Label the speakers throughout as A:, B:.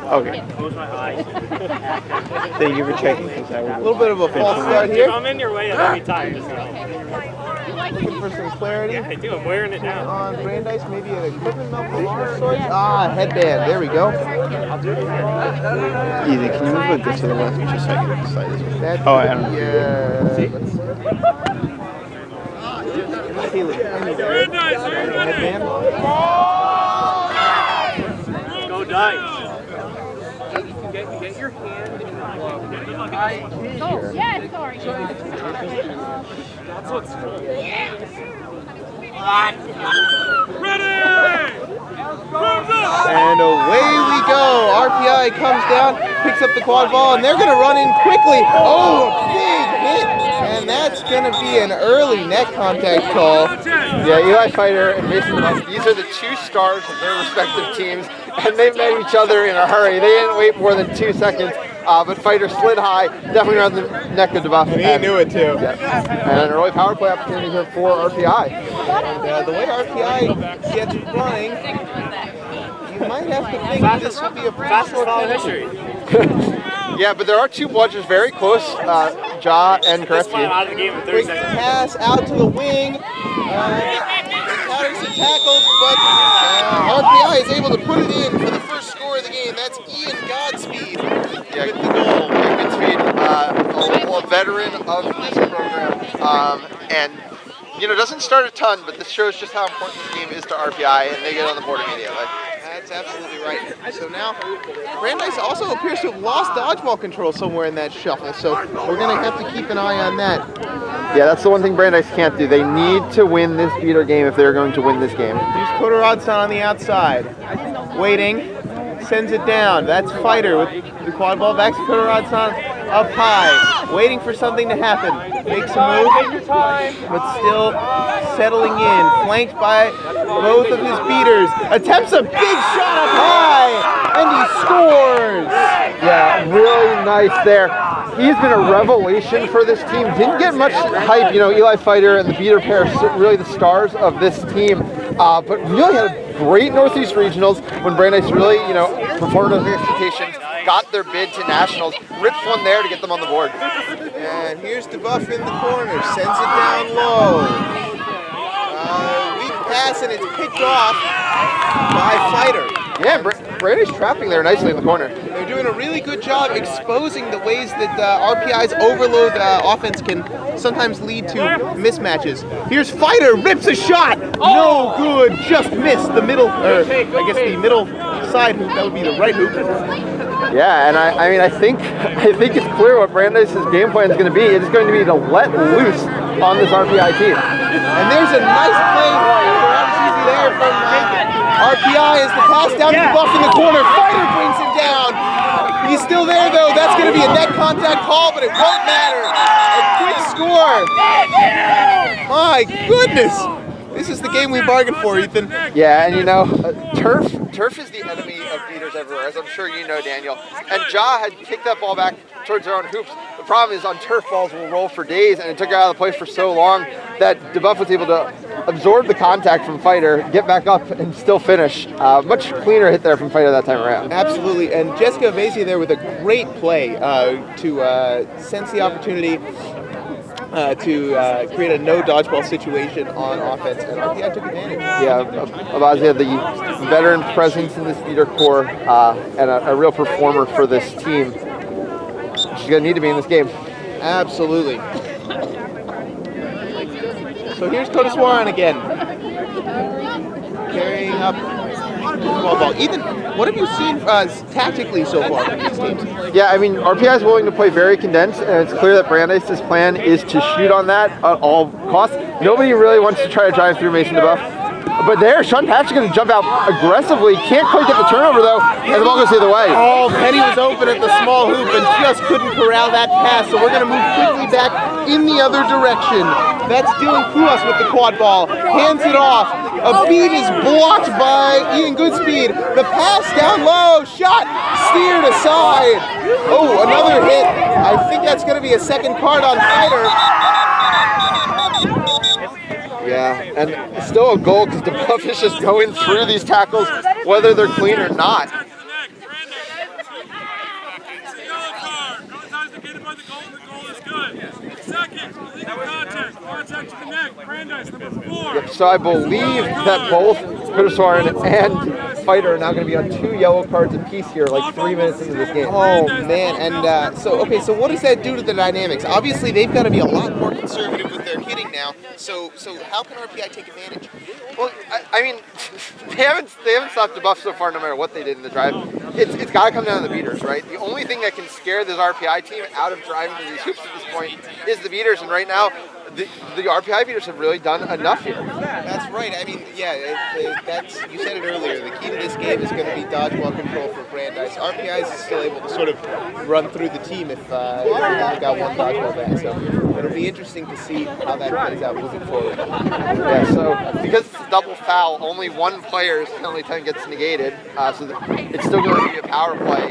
A: Okay. Thank you for checking.
B: A little bit of a false start here.
C: I'm in your way at any time. Just
B: Looking for some clarity.
C: yeah, I do. I'm wearing it now.
B: On Brandeis, maybe an equipment malfunction of sorts. Ah, headband. There we go.
A: Easy. Can you move this to the left just so I can decide this one?
B: That
A: Oh, I don't know.
B: Headband.
C: Go dice. Get your hand in the glove.
D: Oh, yeah, sorry.
C: That's what's cool.
B: And away we go. RPI comes down, picks up the quad ball, and they're going to run in quickly. Oh, a big hit. And that's going to be an early net contact call.
A: Yeah, Eli Fighter and Mason Buff, these are the two stars of their respective teams, and they met each other in a hurry. They didn't wait more than 2 seconds, but Fighter slid high, definitely around the neck of DeBuff.
B: And he knew it too.
A: Yeah. And an early power play opportunity here for RPI.
B: And the way RPI gets running, you might have to think this would be a pretty short
C: history.
A: Yeah, but there are two bludgers very close, Ja and
C: This one
A: Kresge.
C: out of the game in 30
B: quick
C: seconds.
B: pass out to the wing. Encountering some tackles, but RPI is able to put it in for the first score of the game. That's Ian Godspeed
A: Yeah,
B: with the goal.
A: good speed. A veteran of this program, and doesn't start a ton, but this shows just how important this game is to RPI, and they get on the board immediately.
B: That's absolutely right. So now, Brandeis also appears to have lost dodgeball control somewhere in that shuffle, so we're going to have to keep an eye on that.
A: Yeah, that's the one thing Brandeis can't do. They need to win this beater game if they're going to win this game.
B: Here's Kodorodson on the outside. Waiting. Sends it down. That's Fighter with the quad ball. Back to Kodorodson up high. Waiting for something to happen. Makes a move, but still settling in. Flanked by both of his beaters. Attempts a big shot up high. And he scores.
A: Yeah, really nice there. He's been a revelation for this team. Didn't get much hype, Eli Fighter and the beater pair are really the stars of this team, but really had a great Northeast Regionals when Brandeis really, performed to their expectations, got their bid to Nationals, ripped one there to get them on the board.
B: And here's DeBuff in the corner. Sends it down low. Weak pass and it's picked off by Fighter.
A: Yeah, Brandeis trapping there nicely in the corner.
B: They're doing a really good job exposing the ways that RPI's overload offense can sometimes lead to mismatches. Here's Fighter, rips a shot! No good, just missed the middle, or I guess the middle side hoop, that would be the right hoop.
A: Yeah, and I think it's clear what Brandeis' game plan is going to be. It is going to be to let loose on this RPI team.
B: And there's a nice play there from RPI as the pass down to Buff in the corner. Fighter brings him down. He's still there though. That's going to be a net contact call, but it won't matter. A quick score. My goodness. This is the game we bargained for, Ethan.
A: Yeah, and turf is the enemy of beaters everywhere, as I'm sure you know, Daniel. And Ja had kicked that ball back towards their own hoops. The problem is on turf, balls will roll for days, and it took it out of the play for so long that DeBuff was able to absorb the contact from Fighter, get back up, and still finish. Much cleaner hit there from Fighter that time around.
B: Absolutely, and Jessica Vasey there with a great play to sense the opportunity to create a no dodgeball situation on offense, and RPI took advantage.
A: Yeah, Abazi had the veteran presence in this beater core and a real performer for this team. She's going to need to be in this game.
B: Absolutely. So here's Kodaswaran again, carrying up the ball. Ethan, what have you seen tactically so far from these teams?
A: Yeah, RPI is willing to play very condensed, and it's clear that Brandeis' plan is to shoot on that at all costs. Nobody really wants to try to drive through Mason DeBuff. But there, Sean Patrick's going to jump out aggressively. Can't quite get the turnover, though, and the ball goes the other way.
B: Oh, Penny was open at the small hoop and just couldn't corral that pass, so we're going to move quickly back in the other direction. That's Dylan Kuas with the quad ball. Hands it off. A beat is blocked by Ian Goodspeed. The pass down low. Shot steered aside. Oh, another hit. I think that's going to be a second card on Fighter.
A: Yeah, and still a goal because DeBuff is just going through these tackles, whether they're clean or not.
E: Get it by the goal is good. Second, illegal contact. Contact to the neck. Brandeis, number 4.
A: Yep, so I believe that both Kudaswaran and Fighter are now going to be on 2 yellow cards apiece here, like 3 minutes into this game.
B: Oh man, and so what does that do to the dynamics? Obviously, they've got to be a lot more conservative with their hitting now. So how can RPI take advantage?
A: Well, I mean, they haven't stopped the buff so far, no matter what they did in the drive. It's got to come down to the beaters, right? The only thing that can scare this RPI team out of driving to these hoops at this point is the beaters, and right now, the RPI beaters have really done enough here.
B: That's right. I mean, yeah, that's you said it earlier. The key to this game is going to be dodgeball control for Brandeis. RPI is still able to sort of run through the team if they've got one dodgeball back. So it'll be interesting to see how that plays out moving forward.
A: Yeah, so because it's a double foul, only one player's penalty time gets negated, so it's still going to be a power play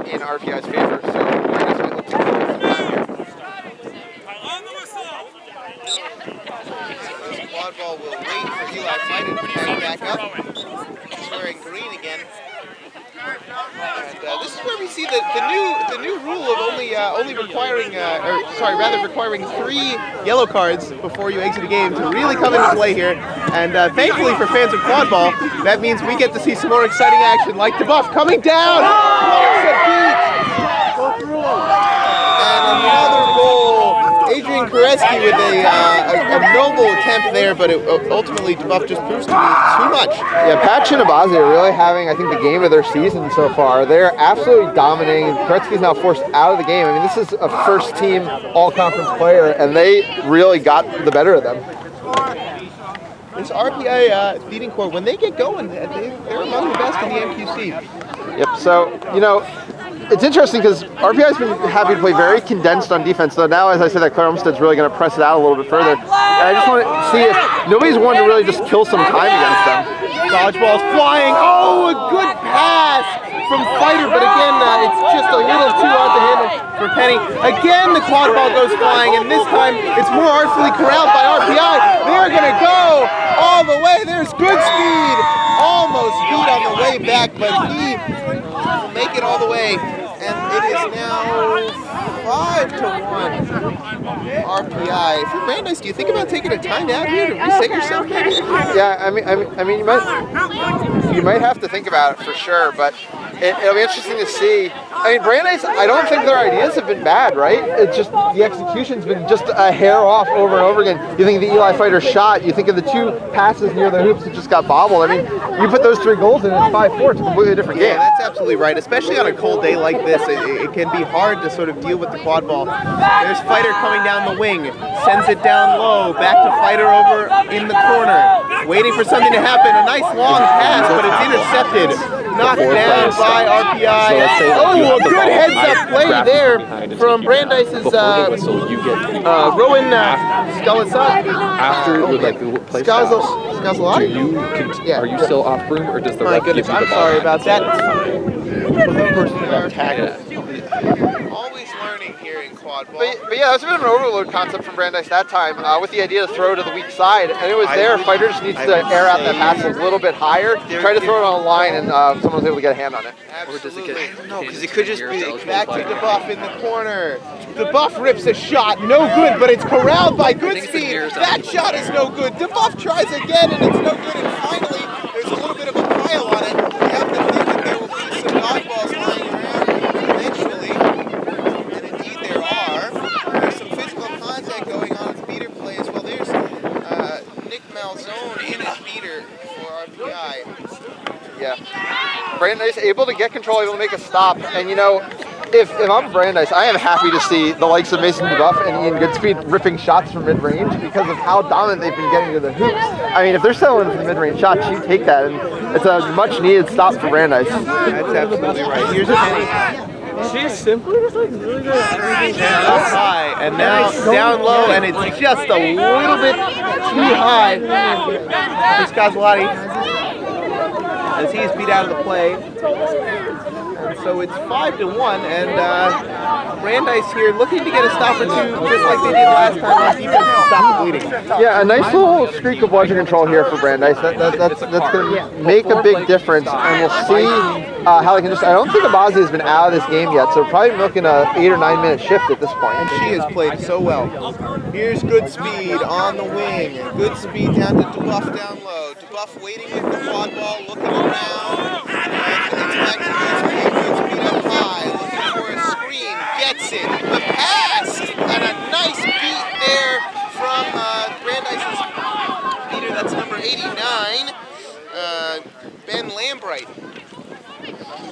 A: in RPI's favor. So Brandeis might look to kill some time here.
B: Quad ball will wait for Eli Fighter to carry back up. He's wearing green again. And this is where we see the new rule of only requiring requiring 3 yellow cards before you exit a game to really come into play here. And thankfully for fans of quad ball, that means we get to see some more exciting action, like DeBuff coming down. And another goal. Adrian Koreski with a noble attempt there, but ultimately DeBuff just proves to be too much.
A: Yeah, Pat Chinabazi are really having, I think, the game of their season so far. They're absolutely dominating. Koreski's now forced out of the game. I mean, this is a first-team all-conference player, and they really got the better of them.
B: This RPI beating core, when they get going, they're among the best in the MQC.
A: Yep, so, you know, it's interesting because RPI's been happy to play very condensed on defense, so now, as I said, that Claire Olmsted's really going to press it out a little bit further. And I just want to see if nobody's wanted to really just kill some time against them.
B: Dodgeball's flying. Oh, a good pass from Fighter, but again, it's just a little too hard to handle for Penny. Again, the quad ball goes flying, and this time it's more artfully corralled by RPI. They're going to go all the way. There's good speed. Almost beat on the way back, but he will make it all the way. And it is now 5-1 RPI. For Brandeis, do you think about taking a timeout here to reset yourself maybe?
A: Yeah, I mean, you might have to think about it for sure, but it'll be interesting to see. I mean, Brandeis, I don't think their ideas have been bad, right? It's just the execution's been just a hair off over and over again. You think of the Eli Fighter shot, you think of the 2 passes near the hoops that just got bobbled. I mean, you put those 3 goals in, it's 5-4. It's a completely different game.
B: Yeah, that's absolutely right. Especially on a cold day like this, it can be hard to sort of deal with the quad ball. There's Fighter coming down the wing, sends it down low, back to Fighter over in the corner, waiting for something to happen. A nice long pass, but it's intercepted. Knocked down by RPI. Oh, a good heads-up play there from Brandeis's Rowan Skalazat. Skazalati?
F: Are you still off broom, or does the
B: My
F: ref give
B: goodness,
F: you the
B: I'm
F: ball?
B: sorry about that. Always learning here in quad ball.
A: But yeah, that's a bit of an overload concept from Brandeis that time, with the idea to throw to the weak side, and it was there. Fighter just needs to air out that pass a little bit higher, try to throw it on a line, and someone was able to get a hand on it.
B: Absolutely. I don't know, because it could just be back to DeBuff in the corner. DeBuff rips a shot, no good, but it's corralled by good speed. That shot is no good. DeBuff tries again, and it's no good, and finally, there's a little bit of a pile on it. You have to think that there will be some dodgeballs lying around eventually, and indeed there are. There's some physical contact going on with beater play as well. There's Nick Malzone in his beater for RPI.
A: Yeah. Brandeis able to get control, able to make a stop, and you know, if I'm Brandeis, I am happy to see the likes of Mason DeBuff and Ian Goodspeed ripping shots from mid-range because of how dominant they've been getting to the hoops. I mean, if they're settling for the mid-range shots, you take that, and it's a much-needed stop for Brandeis.
B: That's absolutely right. Here's Penny.
C: She's simply just like really good at everything.
B: Up high, and now down low, and it's just a little bit too high for Skazalati as he's beat out of the play. And so it's 5-1, and Brandeis here looking to get a stop or two, just like they did last time on defense to stop the bleeding.
A: Yeah, a nice little streak of bludgeon control here for Brandeis. That's going to make a big difference, and we'll see Hallie can just, I don't think Abazi has been out of this game yet, so probably milking a 8 or 9 minute shift at this point.
B: And she has played so well. Here's Goodspeed on the wing. Goodspeed down to DeBuff down low. DeBuff waiting with the quad ball, looking around. And it's back to Goodspeed. Goodspeed up high, looking for a screen. Gets it. The pass! And a nice beat there from Brandeis' beater. That's number 89. Ben Lambright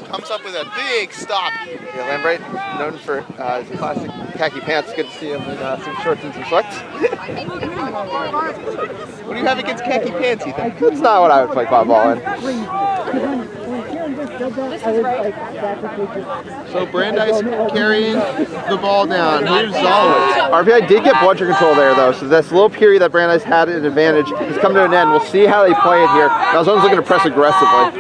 B: comes up with a big stop.
A: Yeah, Lambright, known for his classic khaki pants. Good to see him in some shorts and some sweats.
B: What do you have against khaki pants, Ethan?
A: That's not what I would play quad ball in.
B: So Brandeis carrying the ball down. Here's Zolowitz.
A: RPI did get bludger control there, though, so this little period that Brandeis had an advantage has come to an end. We'll see how they play it here. Now, Zone's looking to press aggressively.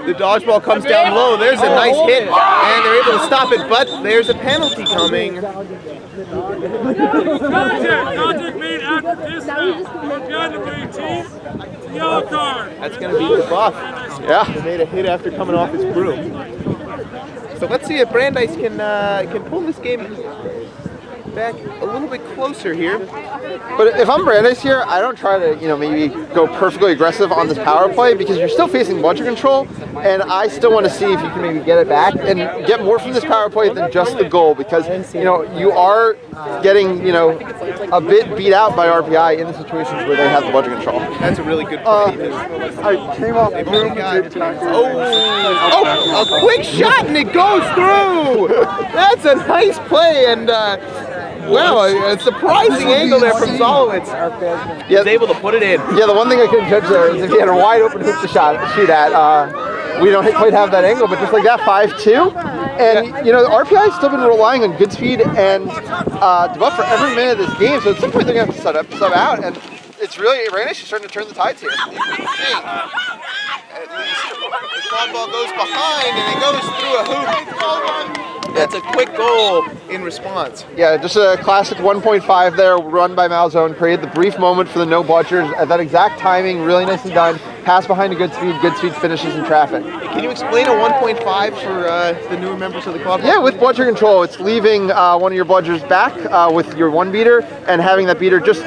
B: The dodgeball comes down low. There's a nice hit, and they're able to stop it, but there's a penalty coming.
E: Contact made after dismount. Behind number 18. Yellow card.
B: That's going to be DeBuff.
A: Yeah.
B: He made a hit after coming off his broom. So let's see if Brandeis can pull this game back a little bit closer here.
A: But if I'm Brandeis here, I don't try to, maybe go perfectly aggressive on this power play because you're still facing bludger control, and I still want to see if you can maybe get it back and get more from this power play than just the goal because, you are getting, a bit beat out by RPI in the situations where they have the bludger control.
B: That's a really good play.
A: I came off the room.
B: A quick shot and it goes through. That's a nice play, and wow, a surprising angle there from Zolowitz. He was able to put it in.
A: Yeah, the one thing I couldn't judge there is if he had a wide open hoop to shoot at. We don't quite have that angle, but just like that, 5-2. And, RPI has still been relying on Goodspeed and DeBuff for every minute of this game, so at some point they're going to have to sub out, and it's really, Brandeis is starting to turn the tides here.
B: At least the quad ball goes behind and it goes through a hoop. That's a quick goal in response.
A: Yeah, just a classic 1.5 there, run by Malzone, created the brief moment for the no bludgers. At that exact timing, really nicely done. Pass behind to Goodspeed finishes in traffic.
B: Can you explain a 1.5 for the newer members of the club?
A: Yeah, with bludger control, it's leaving one of your bludgers back with your one beater and having that beater just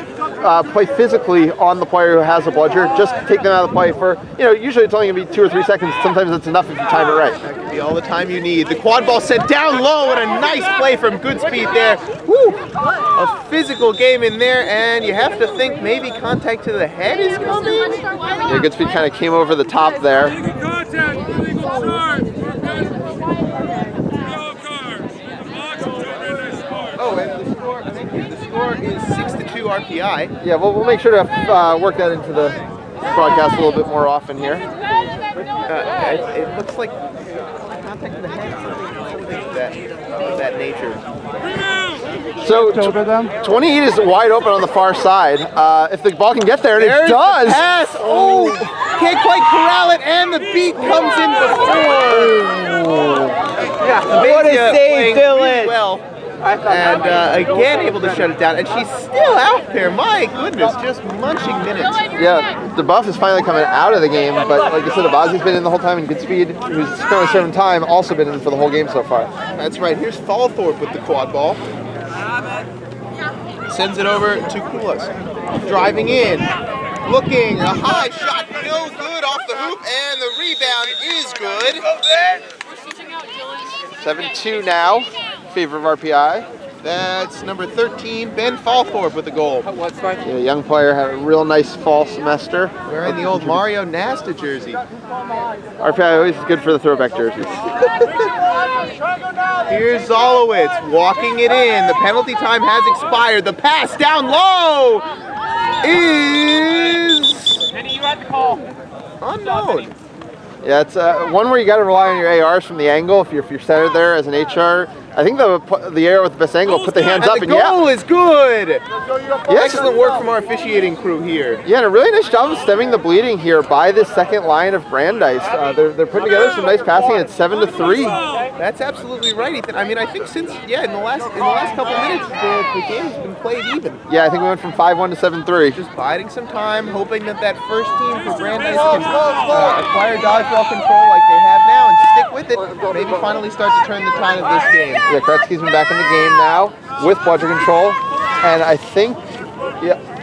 A: play physically on the player who has a bludger. Just take them out of the play for, usually it's only going to be 2 or 3 seconds. Sometimes it's enough if you time it right.
B: That could be all the time you need. The quad ball sent down low and a nice play from Goodspeed there. Woo! A physical game in there, and you have to think maybe contact to the head is coming.
A: Yeah, Goodspeed kind of came over the top there.
E: Illegal contact. Illegal charge. Yellow card.
B: Oh, and the score, thank you. The score is 6-2 RPI.
A: Yeah, we'll make sure to work that into the broadcast a little bit more often here.
B: It looks like contact to the head, something of that nature.
A: So 28 is wide open on the far side. If the ball can get there, and
B: There's
A: it does.
B: The pass. Oh, can't quite corral it, and the beat comes in before. Yeah,
C: What a save, Dylan.
B: Well. And again able to shut it down, and she's still out there. My goodness, just munching minutes.
A: Yeah, DeBuff is finally coming out of the game, but like I said, Abazi's been in the whole time, and Goodspeed, who's currently serving time, also been in for the whole game so far.
B: That's right. Here's Fallthorpe with the quad ball. Sends it over to Kulas. Driving in, looking, a high shot, no good off the hoop, and the rebound is good.
A: 7-2 now. Favor of RPI.
B: That's number 13, Ben Fallthorpe with the goal.
A: Yeah, young player, had a real nice fall semester.
B: Wearing the old Mario Nasta jersey.
A: RPI always is good for the throwback jerseys.
B: Here's Zolowitz walking it in. The penalty time has expired. The pass down low is unknown.
A: Yeah, it's one where you got to rely on your ARs from the angle if you're centered there as an HR. I think the arrow with the best angle put the hands up,
B: And
A: and
B: the goal is good.
A: Yes.
B: Excellent work from our officiating crew here.
A: Yeah, and a really nice job of stemming the bleeding here by the second line of Brandeis. They're putting together some nice passing at 7-3.
B: That's absolutely right, Ethan. I mean, I think since in the last couple minutes, the game's been played even.
A: Yeah, I think we went from 5-1 to 7-3.
B: Just biding some time, hoping that first team for Brandeis can acquire dodgeball control like they have now and stick with it. Maybe finally start to turn the tide of this game.
A: Yeah, Kretsky's been back in the game now with bludger control, and I think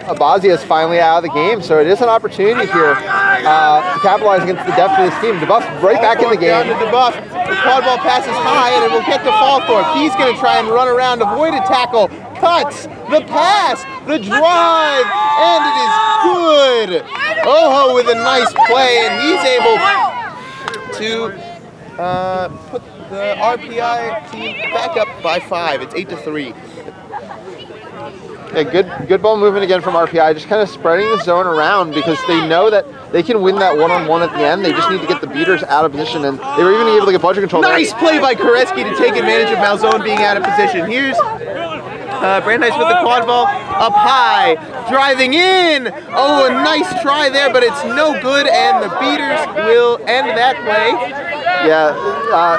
A: Abazia is finally out of the game, so it is an opportunity here to capitalize against the depth of this team. DeBuff right back in the game.
B: Down to DeBuff. The quad ball passes high, and it will get to Fallthorpe. He's going to try and run around, avoid a tackle, cuts, the pass, the drive, and it is good. Oho with a nice play, and he's able to put the RPI team back up by 5. It's 8-3.
A: Yeah, good ball movement again from RPI, just kind of spreading the zone around because they know that they can win that one-on-one at the end. They just need to get the beaters out of position, and they were even able to get bludger control.
B: Nice play by Koretsky to take advantage of Malzone being out of position. Here's Brandeis with the quad ball up high, driving in. Oh, a nice try there, but it's no good, and the beaters will end that play.
A: Yeah,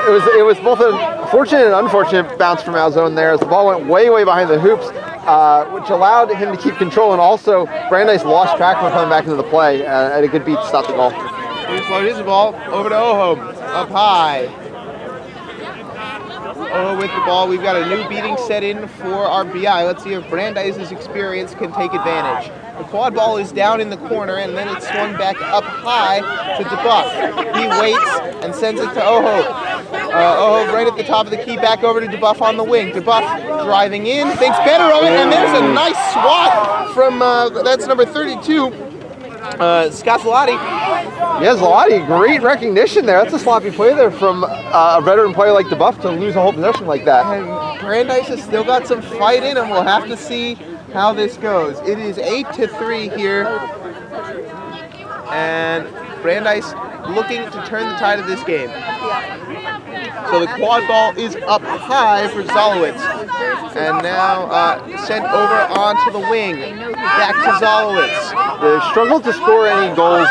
A: it was both a fortunate and unfortunate bounce from Malzone there as the ball went way behind the hoops, which allowed him to keep control, and also Brandeis lost track when coming back into the play at a good beat to stop the goal.
B: Here's the ball over to Oho, up high. Oho with the ball. We've got a new beating set in for our BI. Let's see if Brandeis' experience can take advantage. The quad ball is down in the corner, and then it's swung back up high to DeBuff. He waits and sends it to Oho. Oho right at the top of the key, back over to DeBuff on the wing. DeBuff driving in, thinks better of it, and there's a nice swat from, that's number 32, Scott Zloty.
A: Yeah, Zloty, great recognition there. That's a sloppy play there from a veteran player like DeBuff to lose a whole possession like that.
B: And Brandeis has still got some fight in him. We'll have to see how this goes. It is 8-3 here, and Brandeis looking to turn the tide of this game. So the quad ball is up high for Zalowitz, and now sent over onto the wing, back to Zalowitz.
A: They've struggled to score any goals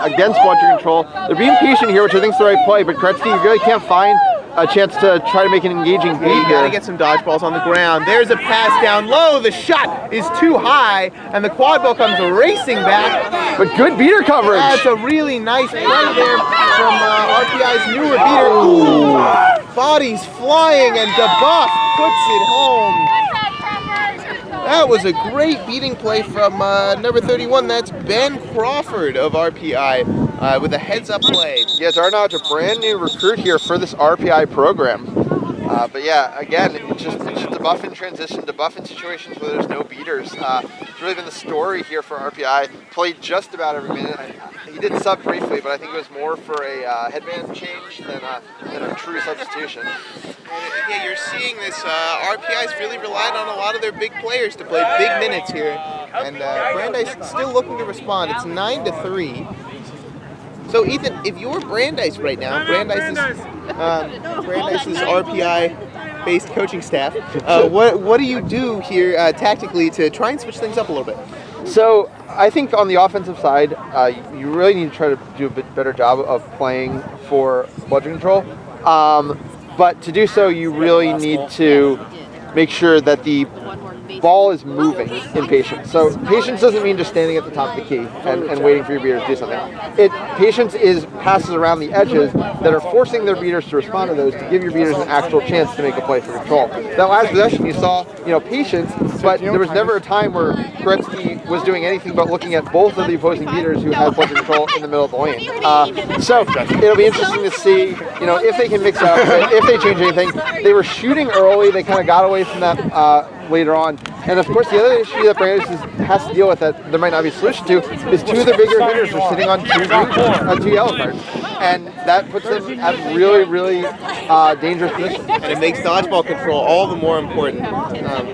A: against bludger control. They're being patient here, which I think is the right play, but Koretsky, you really can't find a chance to try to make an engaging beat
B: You
A: here.
B: gotta get some dodgeballs on the ground. There's a pass down low. The shot is too high, and the quad ball comes racing back.
A: But good beater coverage.
B: That's a really nice play there from RPI's newer beater. Ooh, bodies flying, and DeBuff puts it home. That was a great beating play from number 31. That's Ben Crawford of RPI with a heads-up play.
A: Yes, Arnaud's a brand new recruit here for this RPI program. But yeah, again, it's just DeBuff in transition, DeBuff in situations where there's no beaters. It's really been the story here for RPI. Played just about every minute. He did sub briefly, but I think it was more for a headband change than a true substitution.
B: Yeah, you're seeing this. RPI's really relied on a lot of their big players to play big minutes here, and Brandeis still looking to respond. It's 9-3. So Ethan, if you're Brandeis right now, Brandeis' RPI-based coaching staff, what do you do here tactically to try and switch things up a little bit?
A: So I think on the offensive side, you really need to try to do a bit better job of playing for bludger control. But to do so, you really need to make sure that the ball is moving in patience. So patience doesn't mean just standing at the top of the key and waiting for your beaters to do something. Patience is passes around the edges that are forcing their beaters to respond to those to give your beaters an actual chance to make a play for control. That last possession you saw, patience, but there was never a time where Koretsky was doing anything but looking at both of the opposing beaters who had bludger control in the middle of the lane. So it'll be interesting to see, if they can mix it up, if they change anything. They were shooting early, they kind of got away from that later on. And of course, the other issue that Brandeis has to deal with that there might not be a solution to is two of their bigger hitters are sitting on two yellow cards. And that puts them at really, really dangerous positions.
B: And it makes dodgeball control all the more important.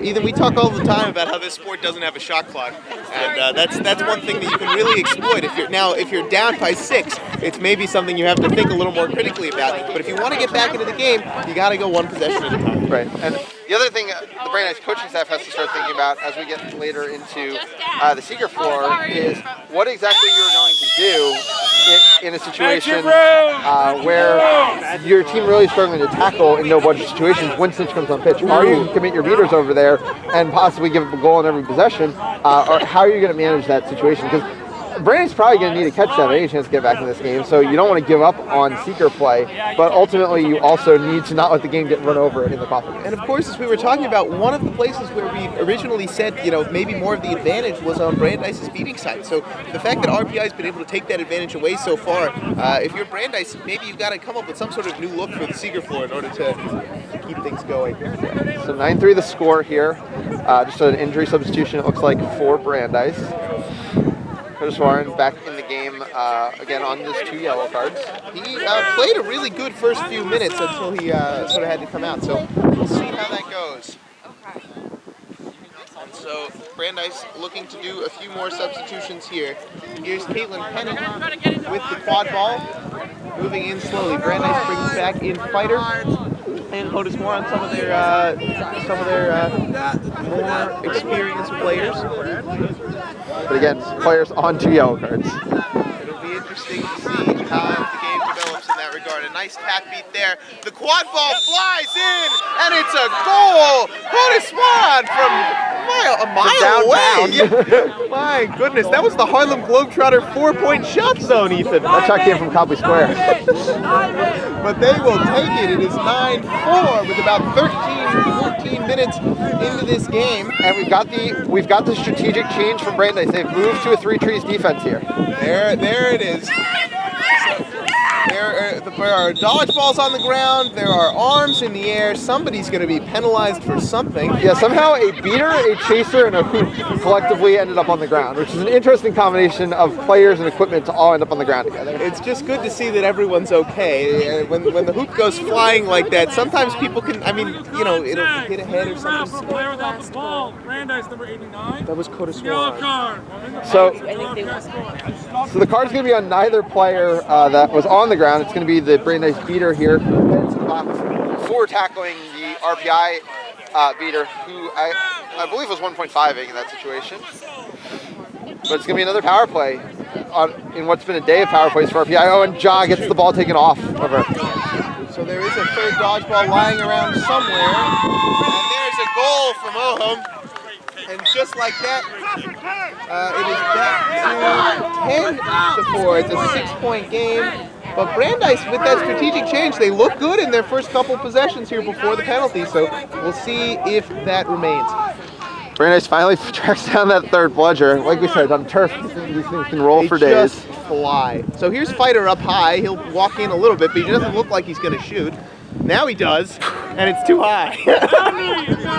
B: Ethan, we talk all the time about how this sport doesn't have a shot clock, and that's one thing that you can really exploit. If you're down by 6, it's maybe something you have to think a little more critically about. But if you want to get back into the game, you got to go one possession at a time.
A: Right. And the other thing the Brandeis coaching staff has to start thinking about as we get later into the senior floor is what exactly you're going to do in a situation where your team really is struggling to tackle in no-budget situations when Snitch comes on pitch. Are you going to commit your beaters over there and possibly give up a goal in every possession, or how are you going to manage that situation? Because Brandeis probably going to need a catch to have any chance to get back in this game, so you don't want to give up on seeker play, but ultimately you also need to not let the game get run over in the coffee.
B: And of course, as we were talking about, one of the places where we originally said, you know, maybe more of the advantage was on Brandeis' beating side. So the fact that RPI has been able to take that advantage away so far, if you're Brandeis, maybe you've got to come up with some sort of new look for the seeker floor in order to keep things going.
A: So 9-3 the score here. Just an injury substitution, it looks like, for Brandeis. Curtis Warren back in the game again on just 2 yellow cards.
B: He played a really good first few minutes until he sort of had to come out. So we'll see how that goes. And so Brandeis looking to do a few more substitutions here. Here's Caitlin Penny with the quad ball, moving in slowly. Brandeis brings back in Fighter and Otis Moore on some of their more experienced players.
A: But again, players on 2 yellow cards.
B: It'll be interesting to see how the game develops in that regard. A nice tap beat there. The quad ball flies in, and it's a goal! Otis Moore from a mile away! My goodness, that was the Harlem Globetrotter 4-point shot zone, Ethan.
A: That shot came from Copley Square.
B: But they will take it. It is 9-4 with about 13, 14 minutes into this game.
A: And we've got the strategic change from Brandeis. They've moved to a 3-trees defense here.
B: There it is. There are dodgeballs on the ground. There are arms in the air. Somebody's going to be penalized for something.
A: Yeah, somehow a beater, a chaser, and a hoop collectively ended up on the ground, which is an interesting combination of players and equipment to all end up on the ground together.
B: It's just good to see that everyone's okay. When the hoop goes flying like that, sometimes people can, I mean, you know, it'll hit a head or something.
E: Player without the ball. Brandeis, number 89.
B: That was Curtis
E: Yellow
B: Moore.
E: card.
A: So the card's going to be on neither player that was on the ground. It's going to be the Brandeis beater here headed to the box before tackling the RPI beater, who I believe was 1.5 in that situation. But it's going to be another power play in what's been a day of power plays for RPI. Oh, and Ja gets the ball taken off of her.
B: So there is a third dodgeball lying around somewhere. And there's a goal from Oham. And just like that, it is back to 10-4. It's a 6-point game. But Brandeis, with that strategic change, they look good in their first couple possessions here before the penalty. So we'll see if that remains.
A: Brandeis finally tracks down that third bludger. Like we said, on turf, these things can roll for days.
B: Just fly. So here's Fighter up high. He'll walk in a little bit, but he doesn't look like he's going to shoot. Now he does, and it's too high.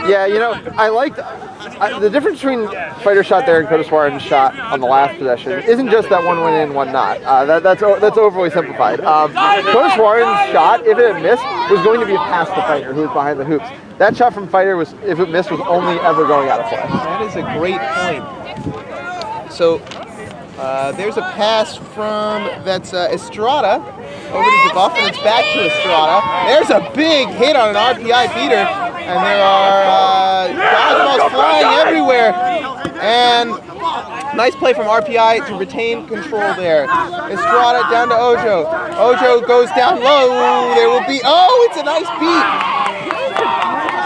A: Yeah, you know, I liked the difference between Fighter's shot there and Curtis Warren's shot on the last possession isn't just that one went in, one not. That's overly simplified. Curtis Warren's shot, if it had missed, was going to be a pass to Fighter, who was behind the hoops. That shot from Fighter was, if it missed, was only ever going out of play.
B: That is a great point. So there's a pass from Estrada over to DeBuff, and it's back to Estrada. There's a big hit on an RPI beater, and there are dodgeballs flying everywhere. And nice play from RPI to retain control there. Estrada down to Ojo. Ojo goes down low. There will be, it's a nice beat.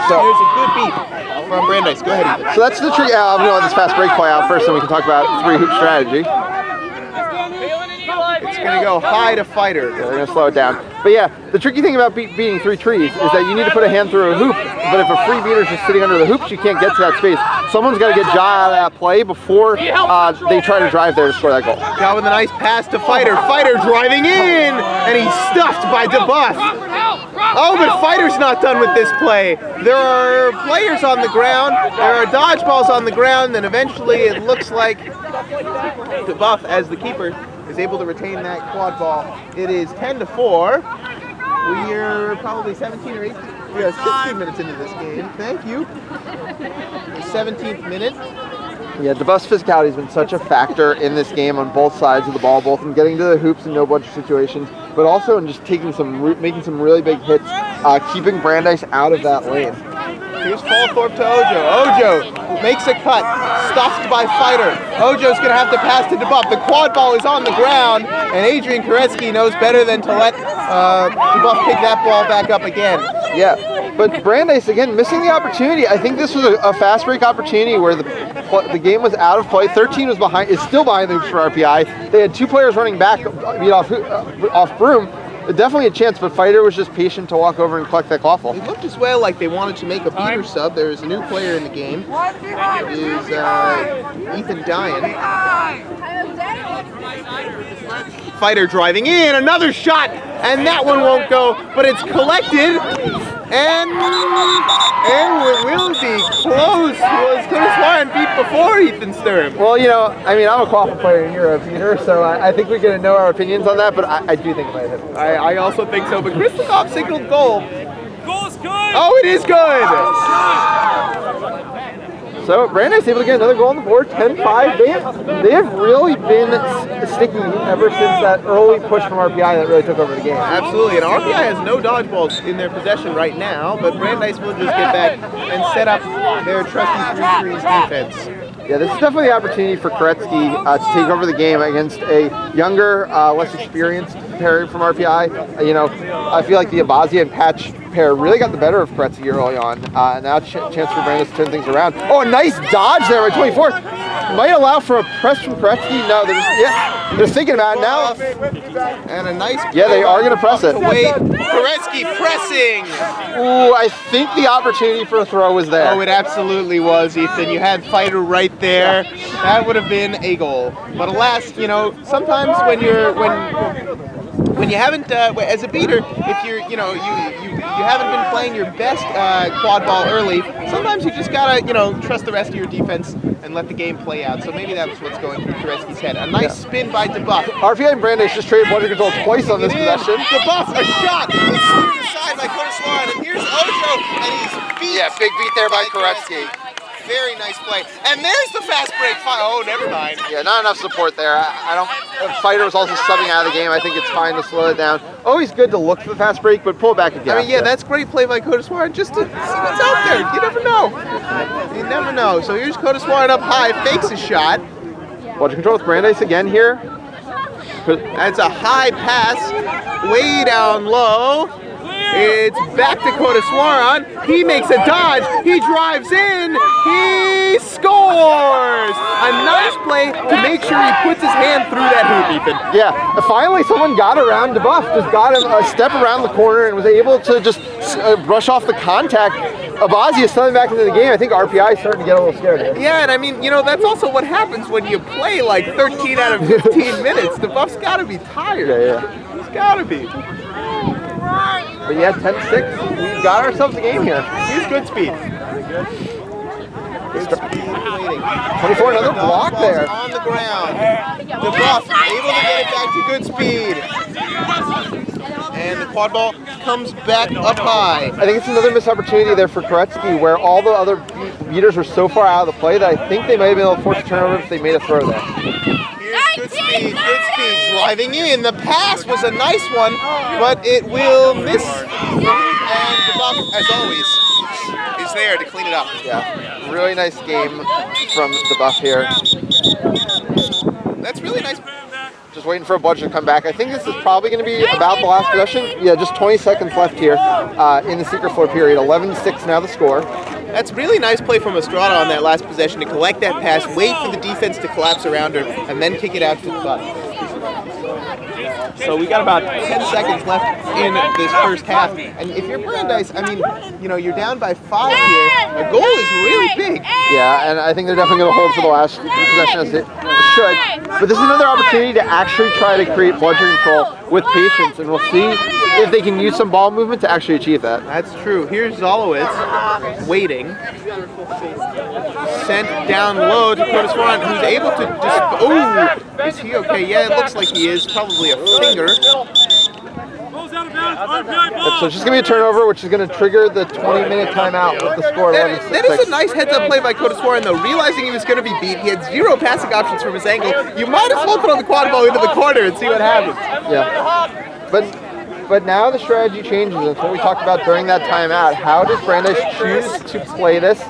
B: So there's a good beat from Brandeis. Go ahead, Ethan.
A: So that's the trick. I'm going to let this fast break play out first, and we can talk about 3-hoop strategy.
B: It's going to go high to Fighter.
A: Yeah, they're going to slow it down. But yeah, the tricky thing about beating 3 trees is that you need to put a hand through a hoop, but if a free beater's just sitting under the hoops, you can't get to that space. Someone's got to get Ja out of that play before they try to drive there to score that goal.
B: Ja with a nice pass to Fighter. Fighter driving in, and he's stuffed by DeBuff. Oh, but Fighter's not done with this play. There are players on the ground, there are dodgeballs on the ground, and eventually it looks like DeBuff, as the keeper, is able to retain that quad ball. It is 10-4. We're probably 17 or 18. We are 16 minutes into this game. Thank you. The 17th minute.
A: Yeah, DeBuff's physicality has been such a factor in this game on both sides of the ball, both in getting to the hoops in no budget situations, but also in just making some really big hits keeping Brandeis out of that lane.
B: Here's Fallthorpe to Ojo. Ojo makes a cut, stuffed by Fighter. Ojo's gonna have to pass to DeBuff. The quad ball is on the ground, and Adrian Koretsky knows better than to let DeBuff pick that ball back up again.
A: Yeah, but Brandeis, again, missing the opportunity. I think this was a fast break opportunity where the game was out of play. 13 was behind, is still behind the hoops for RPI. They had 2 players running back, beat off Broom. Definitely a chance, but Fighter was just patient to walk over and collect that quaffle.
B: It looked as well like they wanted to make a beater sub. There's a new player in the game. It is Ethan Dyan. Fighter driving in, another shot, and that one won't go, but it's collected, and it will be close. Was Kodeswaran beat before Ethan Sturm?
A: Well, you know, I mean, I'm a quaffle player and you're a beater, so I think we're going to know our opinions on that, but I do think it might hit.
B: I also think so, but Kristlikov signaled goal.
E: Goal's good!
B: Oh, it is good!
A: So Brandeis able to get another goal on the board, 10-5. They have really been sticky ever since that early push from RPI that really took over the game.
B: Absolutely, and RPI has no dodgeballs in their possession right now, but Brandeis will just get back and set up their trusty 3-3 defense.
A: Yeah, this is definitely the opportunity for Koretsky to take over the game against a younger, less experienced pair from RPI. You know, I feel like the Abazia and Patch pair really got the better of Koretsky early on. Now chance for Brandeis to turn things around. Oh, a nice dodge there by 24. Might allow for a press from Koretsky. No, they're thinking about it now.
B: And a nice
A: yeah, they are going to press it.
B: Wait, Koretsky pressing.
A: Ooh, I think the opportunity for a throw was there.
B: Oh, it absolutely was, Ethan. You had Fighter right there. That would have been a goal. But alas, you know, sometimes when you haven't, as a beater, if you're, you know, you haven't been playing your best quad ball early, sometimes you just gotta, you know, trust the rest of your defense and let the game play out. So maybe that's what's going through Koretsky's head. A nice spin by DeBuff.
A: RPI and Brandeis just traded bludger control twice on this possession.
B: DeBuff, a shot. It's slipped aside by Kodeswaran, and here's Ojo, and he's beat.
A: Yeah, big beat there by Koretsky.
B: Very nice play. And there's the fast break. Oh, never mind.
A: Yeah, not enough support there. I don't. Fighter was also subbing out of the game. I think it's fine to slow it down. Always good to look for the fast break, but pull it back again.
B: I mean, yeah, that's great play by Kodeswaran just to see what's out there. You never know. You never know. So here's Kodeswaran up high, fakes a shot.
A: Bludger control with Brandeis again here.
B: That's a high pass, way down low. It's back to Kodeswaran. He makes a dodge. He drives in. He scores! A nice play to make sure he puts his hand through that hoop, Ethan.
A: Yeah, finally someone got around DeBuff, just got him a step around the corner and was able to just brush off the contact. Abazia is coming back into the game. I think RPI is starting to get a little scared here.
B: Yeah, and I mean, you know, that's also what happens when you play like 13 out of 15 minutes. DeBuff's got to be tired.
A: Yeah.
B: He's got to be.
A: But yeah, 10-6. We've got ourselves a game here.
B: Here's good speed. Good speed waiting.
A: 24, another block there.
B: On the ground. DeBuff able to get it back to good speed. And the quad ball comes back up high.
A: I think it's another missed opportunity there for Koretsky where all the other beaters were so far out of the play that I think they might have been able to force a turnover if they made a throw there.
B: Good speed, driving in. The pass was a nice one, but it will miss. And DeBuff, as always, is there to clean it up.
A: Yeah, really nice game from DeBuff here.
B: That's really nice.
A: Just waiting for a bludger to come back. I think this is probably going to be about the last possession. Yeah, just 20 seconds left here in the secret floor period. 11-6 now the score.
B: That's really nice play from Estrada on that last possession to collect that pass, wait for the defense to collapse around her, and then kick it out to the butt. So we got about 10 seconds left in this first half, and if you're Brandeis, I mean, you know, you're down by 5 here. The goal is really big.
A: Yeah, and I think they're definitely going to hold for the last possession as it should. But this is another opportunity to actually try to create bludger control with patience, and we'll see if they can use some ball movement to actually achieve that.
B: That's true. Here's Zolowitz waiting. Sent down low to Kodeswaran, who's able to just... Oh! Is he okay? Yeah, it looks like he is. Probably a finger.
A: So it's just going to be a turnover, which is going to trigger the 20-minute timeout with the score.
B: That is a nice heads-up play by Kodeswaran, though. Realizing he was going to be beat, he had 0 passing options from his angle. You might as well put on the quad ball into the corner and see what happens.
A: Yeah. But But now the strategy changes. It's what we talked about during that timeout. How does Brandeis choose to play this?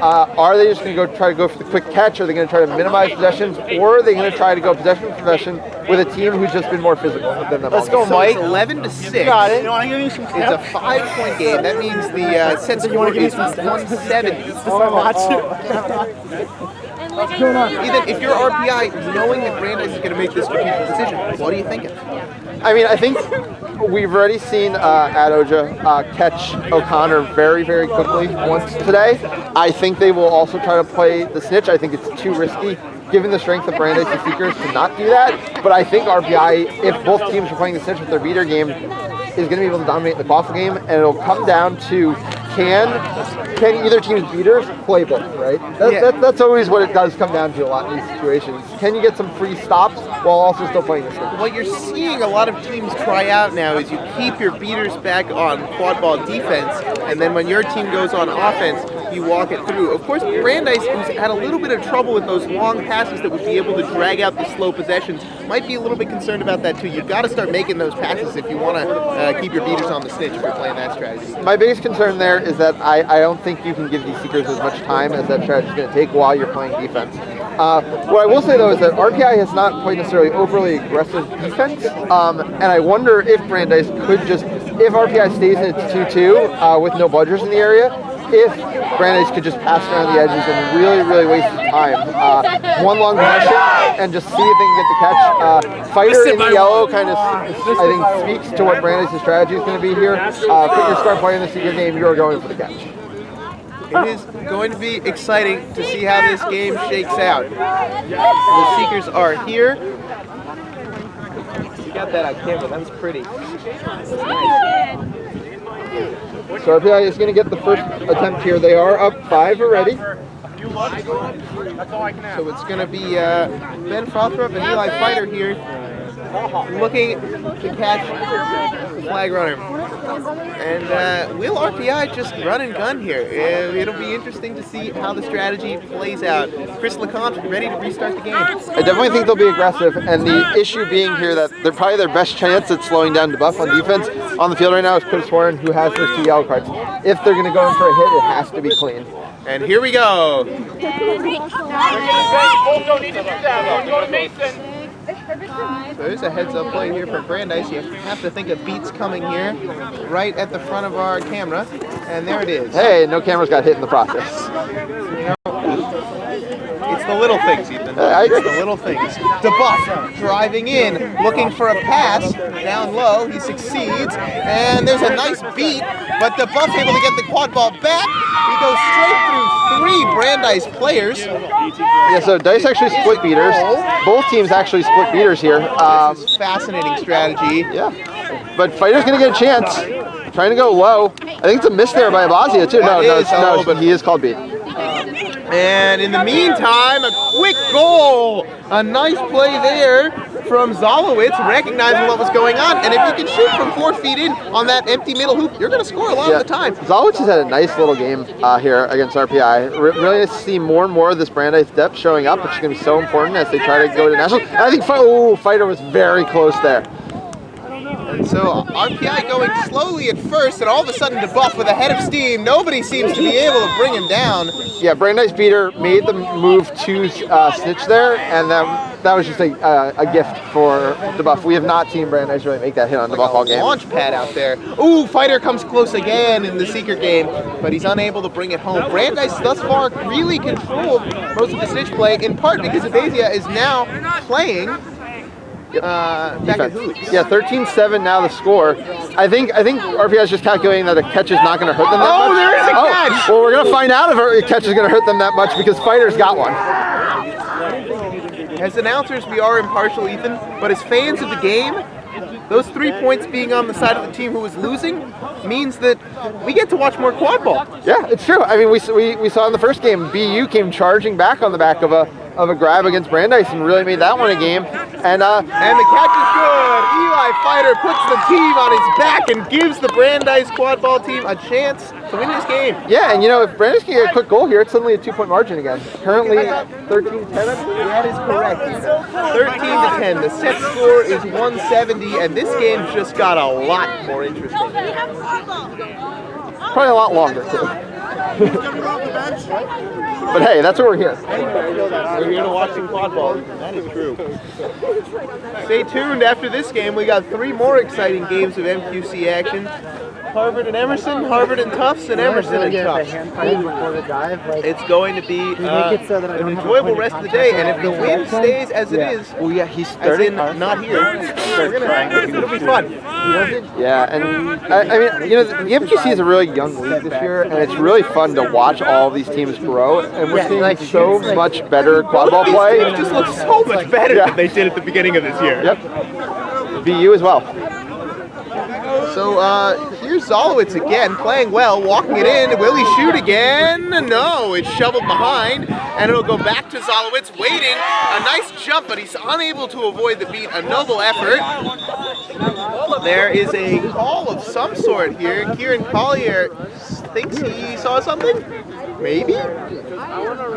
A: Are they just going to try to go for the quick catch? Are they going to try to minimize possessions? Or are they going to try to go possession for possession with a team who's just been more physical than them?
C: Let's go,
B: So
C: Mike.
B: it's 11-6.
C: Got it.
B: It's a 5-point game. That means the set score is 170. Ethan, if you're RPI, knowing that Brandeis is going to make this strategic decision, what are you thinking?
A: I mean, I think we've already seen Adoja catch O'Connor very, very quickly once today. I think they will also try to play the snitch. I think it's too risky, given the strength of Brandeis and Seekers, to not do that. But I think RPI, if both teams are playing the snitch with their beater game, is going to be able to dominate the quaffle game, and it'll come down to can either team's beaters play both, right? That's always what it does come down to a lot in these situations. Can you get some free stops while also still playing the snitch?
B: What you're seeing a lot of teams try out now is you keep your beaters back on quad ball defense, and then when your team goes on offense, you walk it through. Of course, Brandeis, who's had a little bit of trouble with those long passes that would be able to drag out the slow possessions, might be a little bit concerned about that too. You've got to start making those passes if you want to keep your beaters on the snitch if you're playing that strategy.
A: My biggest concern there is that I don't think you can give these Seekers as much time as that strategy is going to take while you're playing defense. What I will say though is that RPI has not played necessarily overly aggressive defense, and I wonder if Brandeis could just, if RPI stays in its 2-2 with no budgers in the area, if Brandeis could just pass around the edges and really, really waste his time. One long possession and just see if they can get the catch. Fighter in the yellow kind of, I think, speaks to what Brandeis' strategy is going to be here. Put your star player in the Seeker game, you're going for the catch.
B: It is going to be exciting to see how this game shakes out. The Seekers are here. You got that on camera, that was pretty.
A: So RPI is going to get the first attempt here. They are up 5 already.
B: So it's going to be Ben Frothrop and Eli Fighter here looking to catch the flag runner. And will RPI just run and gun here? It'll be interesting to see how the strategy plays out. Chris LeCompte ready to restart the game.
A: I definitely think they'll be aggressive, and the issue being here that they're probably their best chance at slowing down DeBuff on defense on the field right now is Chris Warren, who has those 2 yellow cards. If they're going to go in for a hit, it has to be clean.
B: And here we go. So there's a heads-up play here for Brandeis. You have to think of beats coming here, right at the front of our camera, and there it is.
A: Hey, no cameras got hit in the process.
B: It's the little things, Ethan.
A: I agree.
B: It's the little things. DeBuff driving in, looking for a pass, down low, he succeeds, and there's a nice beat, but DeBuff able to get the quad ball back. He goes straight through 3 Brandeis players.
A: Yeah, so Dice actually split beaters. Both teams actually split beaters here.
B: This is fascinating strategy.
A: Yeah, but Fighter's going to get a chance. Trying to go low. I think it's a miss there by Abazia too. No, but he is called beat.
B: And in the meantime, a quick goal. A nice play there from Zalowitz, recognizing what was going on. And if you can shoot from 4 feet in on that empty middle hoop, you're going to score a lot of the time.
A: Zalowitz has had a nice little game here against RPI. Really nice to see more and more of this Brandeis depth showing up, which is going to be so important as they try to go to nationals. And I think Fighter was very close there.
B: And so RPI going slowly at first, and all of a sudden DeBuff with a head of steam. Nobody seems to be able to bring him down.
A: Yeah, Brandeis beater made the move to snitch there, and that was just a gift for DeBuff. We have not seen Brandeis really make that hit on DeBuff all game.
B: Launch pad out there. Ooh, Fighter comes close again in the Seeker game, but he's unable to bring it home. Brandeis thus far really controlled most of the snitch play, in part because Abazia is now playing back at hoops.
A: Yeah, 13-7 now the score. I think RPI is just calculating that a catch is not going to hurt them that much.
B: Oh, there is a catch!
A: Well, we're going to find out if a catch is going to hurt them that much because Fighter's got one.
B: As announcers, we are impartial, Ethan, but as fans of the game, those 3 points being on the side of the team who was losing means that we get to watch more quad ball.
A: Yeah, it's true. I mean, we saw in the first game, BU came charging back on the back of a grab against Brandeis and really made that one a game. And
B: the catch is good. Eli Fighter puts the team on his back and gives the Brandeis quad ball team a chance to win this game.
A: Yeah, and you know, if Brandeis can get a quick goal here, it's suddenly a 2-point margin again. Currently 13-10, I believe.
B: That is correct. 13-10. The set score is 170, and this game just got a lot more interesting.
A: Probably a lot longer, too. But hey, that's why we're here.
B: We're here to watch some quad ball. That is true. Stay tuned. After this game, we got 3 more exciting games of MQC action. Harvard and Emerson, Harvard and Tufts, and Emerson and Tufts. It's going to be an enjoyable rest of the day, and if the wind stays as it is, as in not here, it'll be fun.
A: Yeah, and I mean, you know, the MQC is a really young league this year, and it's really fun to watch all of these teams grow, and we're seeing so much better quad ball play.
B: It just looks so much better than they did at the beginning of this year.
A: Yep. BU as well.
B: So here's Zolowitz again, playing well, walking it in. Will he shoot again? No, it's shoveled behind, and it'll go back to Zolowitz, waiting. A nice jump, but he's unable to avoid the beat. A noble effort. There is a call of some sort here. Kieran Collier thinks he saw something? Maybe?
A: Yeah,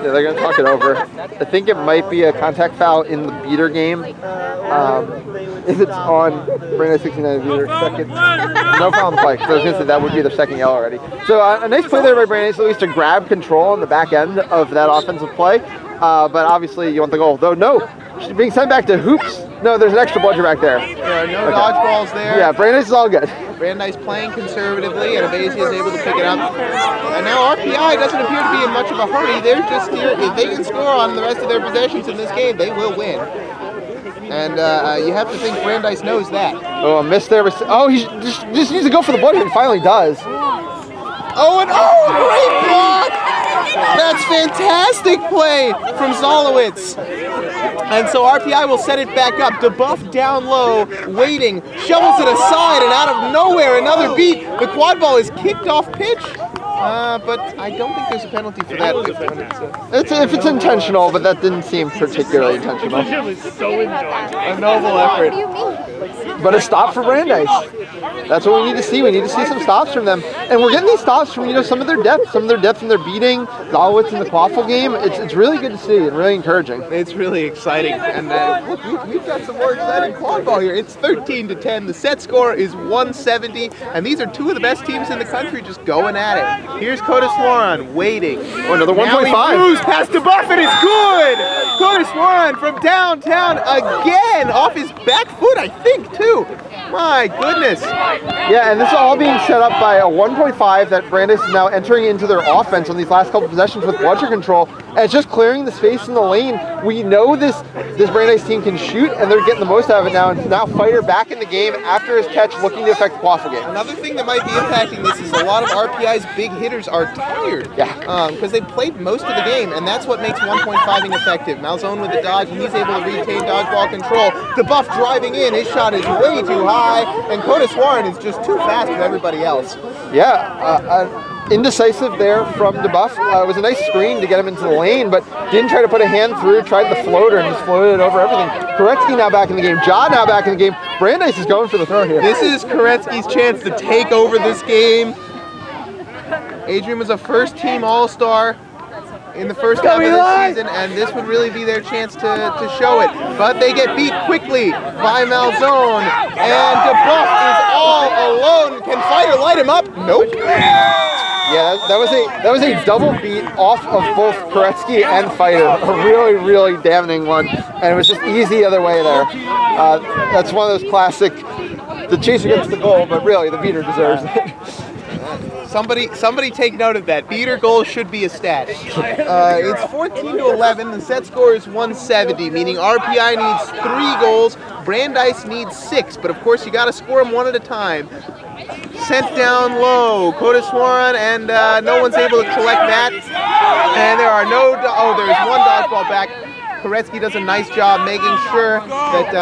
A: they're going to talk it over. I think it might be a contact foul in the beater game. If it's on Brandeis 69 beater, second. No foul on the play. So I was going to say that would be the second yellow already. So a nice play there by Brandeis, at least to grab control on the back end of that offensive play. But obviously you want the goal. Though no, she's being sent back to hoops. No, there's an extra bludger back there.
B: There are no dodgeballs there.
A: Yeah, Brandeis is all good.
B: Brandeis playing conservatively, and Abasi is able to pick it up. And now RPI doesn't appear to be in much of a hurry. They're just here. If they can score on the rest of their possessions in this game, they will win. And you have to think Brandeis knows that.
A: Oh, a miss there. Oh, he just needs to go for the bludger. He finally does.
B: Oh, and great block! That's fantastic play from Zolowitz. And so RPI will set it back up. DeBuff down low, waiting, shovels it aside, and out of nowhere, another beat. The quad ball is kicked off pitch. But I don't think there's a penalty for that.
A: If it's intentional, but that didn't seem particularly intentional.
B: A noble effort.
A: But a stop for Brandeis. That's what we need to see. We need to see some stops from them. And we're getting these stops from, you know, some of their depth in their beating, Zolowitz in the quaffle game. It's really good to see and really encouraging.
B: It's really exciting. And look, we've got some more exciting quad ball here. It's 13-10. The set score is 170. And these are 2 of the best teams in the country just going at it. Here's Kodeswaran waiting.
A: Oh, another 1.5.
B: Now he moves past DeBuff and it's good! Kodeswaran from downtown again, off his back foot, I think, too. My goodness.
A: Yeah, and this is all being set up by a 1.5 that Brandeis is now entering into their offense on these last couple possessions with bludger control. And it's just clearing the space in the lane. We know this Brandeis team can shoot, and they're getting the most out of it now. And now Fighter back in the game after his catch, looking to affect the quaffle game.
B: Another thing that might be impacting this is a lot of RPI's big hitters are tired.
A: Yeah.
B: Because they played most of the game, and that's what makes 1.5ing effective. Malzone with the dodge, and he's able to retain dodgeball control. DeBuff driving in, his shot is way too high, and Kodeswaran is just too fast with everybody else.
A: Yeah, indecisive there from DeBuff. It was a nice screen to get him into the lane, but didn't try to put a hand through, tried the floater and just floated over everything. Koretsky now back in the game. Ja now back in the game. Brandeis is going for the throw here.
B: This is Koretsky's chance to take over this game. Adrian was a first-team All-Star in the first half of the season, and this would really be their chance to show it. But they get beat quickly by Malzone, and DeBuff is all alone. Can Fighter light him up? Nope.
A: Yeah, that was a double beat off of both Koretsky and Fighter. A really, really damning one, and it was just easy the other way there. That's one of those classic, the chase against the goal, but really the beater deserves it.
B: Somebody take note of that. Beater goal should be a stat. It's 14-11. The set score is 170, meaning RPI needs 3 goals. Brandeis needs 6, but of course you got to score them one at a time. Sent down low, Kodeswaran, and no one's able to collect that. And there are there's one dodgeball back. Koretsky does a nice job making sure that,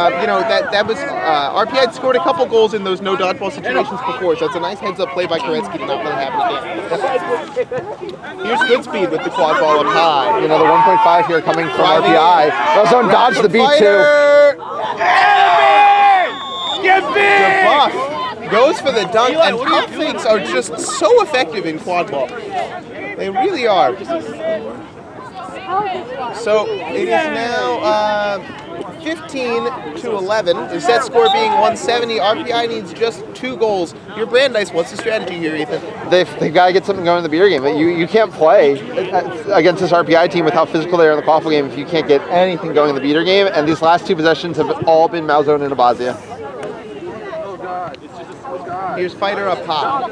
B: that was, RPI had scored a couple goals in those no dodgeball situations before, so it's a nice heads-up play by Koretsky to not let it happen again. Here's Goodspeed with the quad ball up high.
A: Another 1.5 here coming from RPI. Malzone dodged the beat too.
B: DeBuff goes for the dunk, and pump fakes are just so effective in quad ball. They really are. So it is now 15-11. The set score being 170. RPI needs just 2 goals. You're Brandeis. What's the strategy here, Ethan?
A: They've got to get something going in the beater game. You can't play against this RPI team with how physical they are in the quaffle game if you can't get anything going in the beater game. And these last 2 possessions have all been Malzone and Abazia.
B: Here's Fighter up top.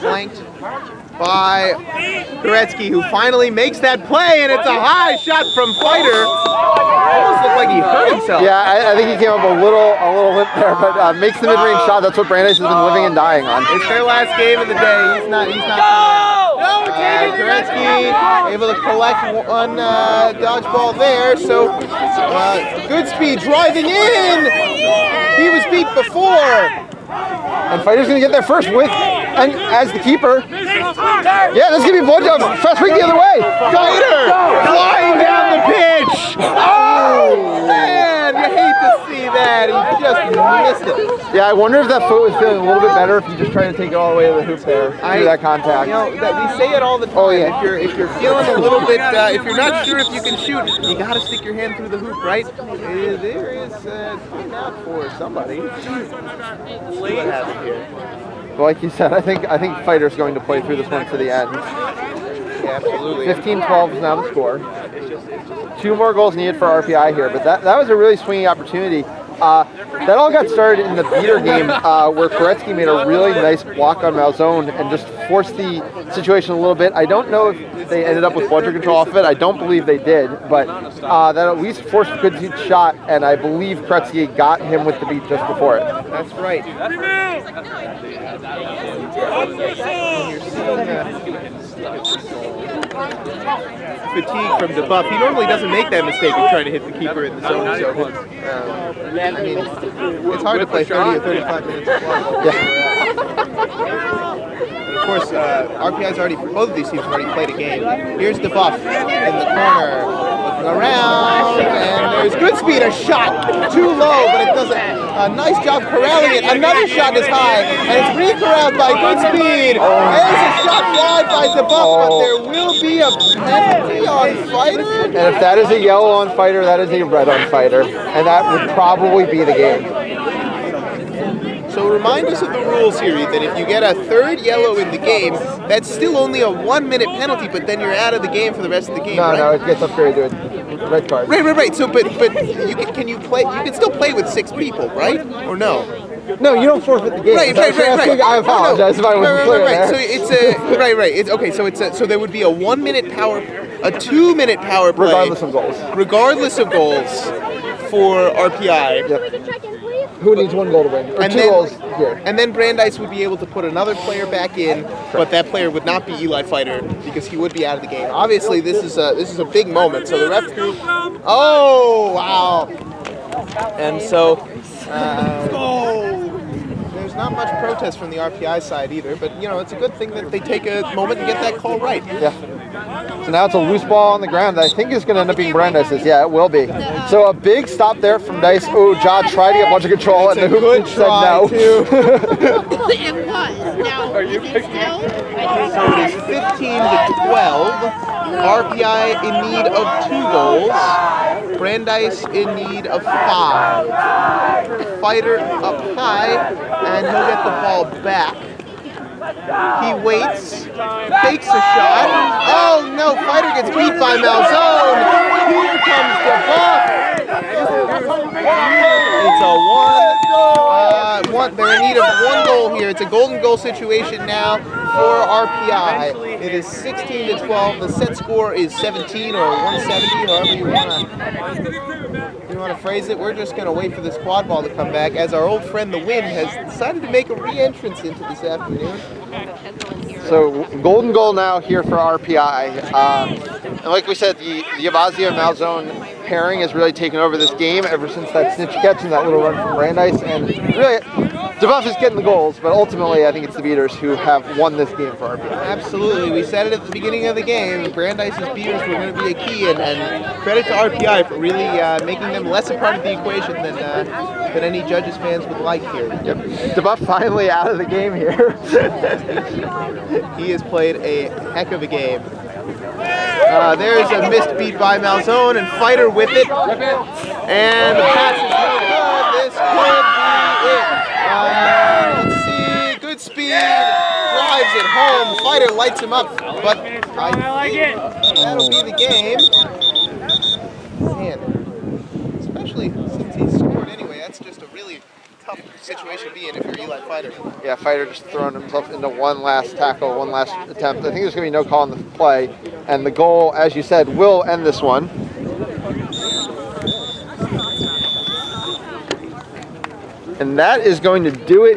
B: Flanked by Goretzky, who finally makes that play, and it's a high shot from Fighter. Almost looked like he hurt himself.
A: Yeah, I think he came up a little limp there, but makes the mid-range shot. That's what Brandeis has been living and dying on.
B: It's their last game of the day. He's not. Goretzky able to collect one dodgeball there. So good speed driving in. He was beat before.
A: And Fighter's going to get there first and as the keeper. Yeah, this is going to be a blowjob. Fast break the other way.
B: Fighter flying down the pitch. Oh, man, you hate to see that. He just missed it.
A: Yeah, I wonder if that foot was feeling a little bit better if you just tried to take it all the way to the hoop there through that contact.
B: You know, we say it all the time.
A: Oh, yeah.
B: If you're feeling a little bit, if you're not sure if you can shoot, you got to stick your hand through the hoop, right? There is timeout for somebody. What happened here?
A: Well, like you said, I think Fighter's going to play through this one to the end.
B: Yeah, absolutely.
A: 15-12 is now the score. 2 more goals needed for RPI here, but that was a really swinging opportunity. That all got started in the beater game where Goretzky made a really nice block on Malzone and just forced the situation a little bit. I don't know if they ended up with bludger control off of it. I don't believe they did, but that at least forced a good shot, and I believe Goretzky got him with the beat just before it.
B: That's right. Fatigue from DeBuff. He normally doesn't make that mistake of trying to hit the keeper in the zone. I mean, it's hard to play 30 or 35 minutes of quad.
A: Yeah.
B: And of course, RPI's already, both of these teams have already played a game. Here's DeBuff in the corner, looking around, and there's good speed, a shot, too low, but it doesn't. A nice job corralling it. Another shot is high, and it's re-corralled by good speed. There's a shot wide by DeBuff, but there will be a penalty on Fighter.
A: And if that is a yellow on Fighter, that is a red on Fighter, and that would probably be the game.
B: So remind us of the rules here, Ethan. If you get a 3rd yellow in the game, that's still only a 1-minute penalty, but then you're out of the game for the rest of the game, right?
A: No, it gets upgraded to a red card.
B: Right. So, but can you play? You can still play with 6 people, right? Or no?
A: No, you don't forfeit the game.
B: Right.
A: I apologize if I wasn't clear there.
B: So it's a right. It's okay. So there would be a 1-minute power, a 2-minute power play, regardless of goals, for RPI.
A: Yep. Who needs 1 goal to win? Or 2 goals here.
B: And then Brandeis would be able to put another player back in, but that player would not be Eli Fighter because he would be out of the game. Obviously, this is a big moment. So the ref. Oh wow! And so. There's not much protest from the RPI side either, but you know it's a good thing that they take a moment and get that call right.
A: Yeah. So now it's a loose ball on the ground that I think is going to end up being Brandeis's. Yeah, it will be. So a big stop there from Dice. Oh, Ja tried to get bludger control and the hoop said no.
D: It was. Now, are you still?
B: So it is 15-12. RPI in need of 2 goals. Brandeis in need of 5. Fighter up high, and he'll get the ball back. He waits, fakes a shot. Oh no, Fighter gets beat by Malzone. Here comes DeBuff. It's a 1. They're in need of 1 goal here. It's a golden goal situation now for RPI. It is 16-12. The set score is 17 or 170, however you want to phrase it. We're just going to wait for this quad ball to come back as our old friend the Wind has decided to make a re-entrance into this afternoon.
A: So golden goal now here for RPI. And like we said, the Abazia and Malzone pairing has really taken over this game ever since that snitch catch and that little run from Brandeis. And really, DeBuff is getting the goals, but ultimately I think it's the beaters who have won this game for RPI.
B: Absolutely. We said it at the beginning of the game. Brandeis' beaters were going to be a key, and credit to RPI for really making them less a part of the equation than any Judges fans would like here.
A: Yep. DeBuff finally out of the game here.
B: He has played a heck of a game. There's a missed beat by Malzone, and Fighter with it. And the pass is no good. This could be it. Let's see. Good speed. Drives it home. Fighter lights him up. But I think that'll be the game. Man, especially since he scored anyway, that's just a really tough situation to be in if you're Eli Fighter.
A: Yeah, Fighter just throwing himself into one last tackle, one last attempt. I think there's going to be no call on the play. And the goal, as you said, will end this one. And that is going to do it.